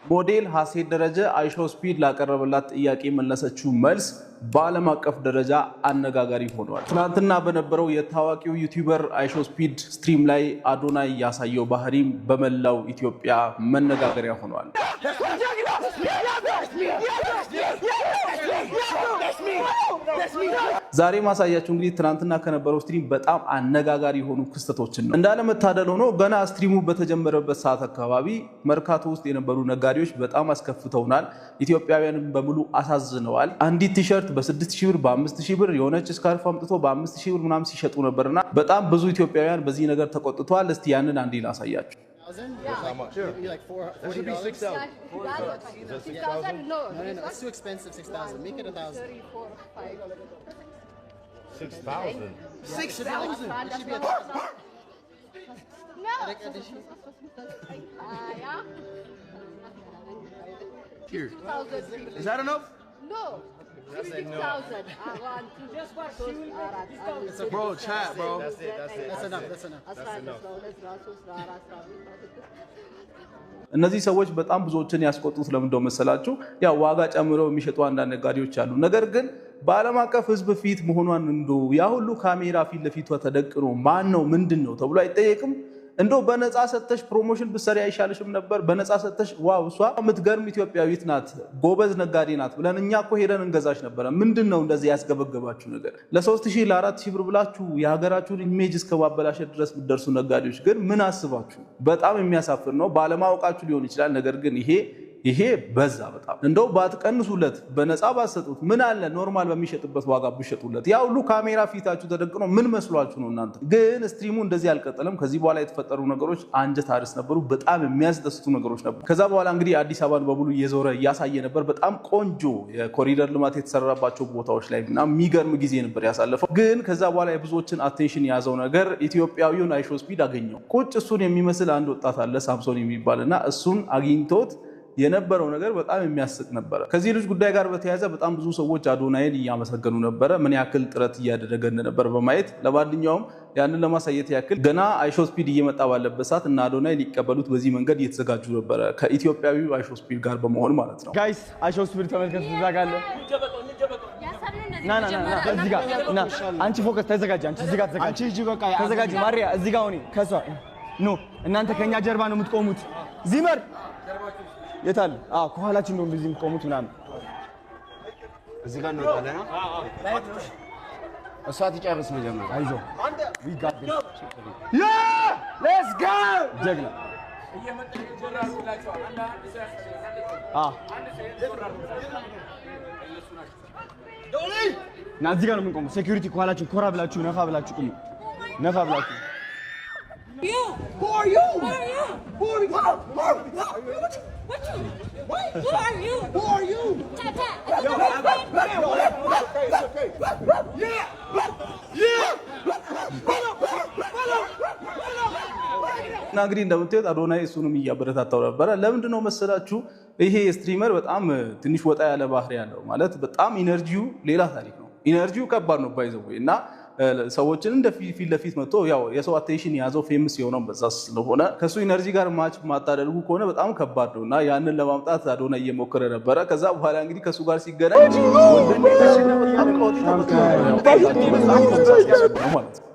ሞዴል ሀሴት ደረጀ አይሾ ስፒድ ላቀረበላት ጥያቄ መለሰችው መልስ በዓለም አቀፍ ደረጃ አነጋጋሪ ሆኗል። ትናንትና በነበረው የታዋቂው ዩቲዩበር አይሾ ስፒድ ስትሪም ላይ አዶናይ ያሳየው ባህሪም በመላው ኢትዮጵያ መነጋገሪያ ሆኗል። ዛሬ ማሳያችሁ እንግዲህ ትናንትና ከነበረው ስትሪም በጣም አነጋጋሪ የሆኑ ክስተቶችን ነው። እንዳለመታደል ሆኖ ገና ስትሪሙ በተጀመረበት ሰዓት አካባቢ መርካቶ ውስጥ የነበሩ ነጋዴዎች በጣም አስከፍተውናል። ኢትዮጵያውያንን በሙሉ አሳዝነዋል። አንዲት ቲሸርት በ6000 ብር በ5000 ብር የሆነች ስካርፍ አምጥቶ በ5000 ብር ምናምን ሲሸጡ ነበርና በጣም ብዙ ኢትዮጵያውያን በዚህ ነገር ተቆጥተዋል። እስቲ ያንን አንዴ ላሳያችሁ። Yeah. How much? Sure. Like $400. It should be 6,000. 6,000? No, it's too expensive. 6,000. Make it 1,000. 6,000. 6,000. It should be 1,000. No. Here. Is that enough? No. 6,000. It's a bro chat, bro. That's it. That's enough. That's enough. እነዚህ ሰዎች በጣም ብዙዎችን ያስቆጡት ለምንድነው መሰላችሁ? ያው ዋጋ ጨምረው የሚሸጡ አንዳንድ ነጋዴዎች አሉ። ነገር ግን በዓለም አቀፍ ሕዝብ ፊት መሆኗን እንደው ያ ሁሉ ካሜራ ፊት ለፊቷ ተደቅኖ ማን ነው ምንድነው ተብሎ አይጠየቅም። እንደው በነፃ ሰተሽ ፕሮሞሽን ብትሰሪ አይሻልሽም ነበር? በነፃ ሰተሽ ዋው እሷ የምትገርም ኢትዮጵያዊት ናት፣ ጎበዝ ነጋዴ ናት ብለን እኛ እኮ ሄደን እንገዛሽ ነበር። ምንድነው እንደዚህ ያስገበገባችሁ ነገር? ለ3000 ለ4000 ብር ብላችሁ የሀገራችሁን ኢሜጅ እስከማበላሸት ድረስ ብትደርሱ ነጋዴዎች ግን ምን አስባችሁ? በጣም የሚያሳፍር ነው። ባለማወቃችሁ ሊሆን ይችላል። ነገር ግን ይሄ በዛ በጣም እንደው ባትቀንሱለት በነፃ ባትሰጡት ምን አለ ኖርማል በሚሸጥበት ዋጋ ብትሸጡለት። ያ ሁሉ ካሜራ ፊታችሁ ተደቅኖ ምን መስሏችሁ ነው እናንተ? ግን ስትሪሙ እንደዚህ አልቀጠለም። ከዚህ በኋላ የተፈጠሩ ነገሮች አንጀት አርስ ነበሩ። በጣም የሚያስደስቱ ነገሮች ነበሩ። ከዛ በኋላ እንግዲህ አዲስ አበባን በሙሉ እየዞረ እያሳየ ነበር። በጣም ቆንጆ የኮሪደር ልማት የተሰራባቸው ቦታዎች ላይ እና የሚገርም ጊዜ ነበር ያሳለፈው። ግን ከዛ በኋላ የብዙዎችን አቴንሽን የያዘው ነገር ኢትዮጵያዊውን አይሾ ስፒድ አገኘው። ቁጭ እሱን የሚመስል አንድ ወጣት አለ ሳምሶን የሚባልና እሱን አግኝቶት የነበረው ነገር በጣም የሚያስቅ ነበር። ከዚህ ልጅ ጉዳይ ጋር በተያያዘ በጣም ብዙ ሰዎች አዶናይን እያመሰገኑ ነበረ፣ ምን ያክል ጥረት እያደረገ እንደነበር በማየት ለማንኛውም ያንን ለማሳየት ያክል ገና አይሾ ስፒድ እየመጣ ባለበት ሰዓት እና አዶናይ ሊቀበሉት በዚህ መንገድ እየተዘጋጁ ነበረ፣ ከኢትዮጵያዊው አይሾ ስፒድ ጋር በመሆን ማለት ነው። ጋይስ አይሾ ስፒድ ተመልከቱ። ተዘጋጋለ ና እዚህ ጋር ና። አንቺ ፎከስ ተዘጋጅ። አንቺ እዚህ ጋር ተዘጋጅ። አንቺ እዚህ በቃ ተዘጋጅ። ማሪያ እዚህ ጋር ሆኒ ከሷ ኖ እናንተ ከኛ ጀርባ ነው የምትቆሙት። ዚመር የታል? ከኋላችን ነው እንደዚህ የምትቆሙት ምናምን። እዚህ ጋር ነው ታለና እሷ ትጨርስ መጀመሪያ። አይዞህ we got this let's go ጀግና ና እዚህ ጋር ነው የምንቆመው። ሴኩሪቲ ከኋላችን ኮራ ብላችሁ ነፋ ብላችሁ ቁሙ። ነፋ ብላችሁ Who are you? Who are you? Who are you? እና እንግዲህ እንደምታዩት አዶናይ እሱንም እያበረታታው ነበረ። ለምንድነው መሰላችሁ? ይሄ ስትሪመር በጣም ትንሽ ወጣ ያለ ባህሪ ያለው ማለት በጣም ኢነርጂው ሌላ ታሪክ ነው። ኢነርጂው ከባድ ነው ባይዘው እና ሰዎችን እንደ ፊት ለፊት መጥቶ ያው የሰው አቴንሽን ያዘው ፌመስ የሆነው በዛ ስለሆነ ከሱ ኢነርጂ ጋር ማች ማታደርጉ ከሆነ በጣም ከባድ ነውና ያንን ለማምጣት አዶናይ እየሞከረ ነበረ። ከዛ በኋላ እንግዲህ ከሱ ጋር ሲገናኝ ወንድም ተሸነፈ ማለት ነው።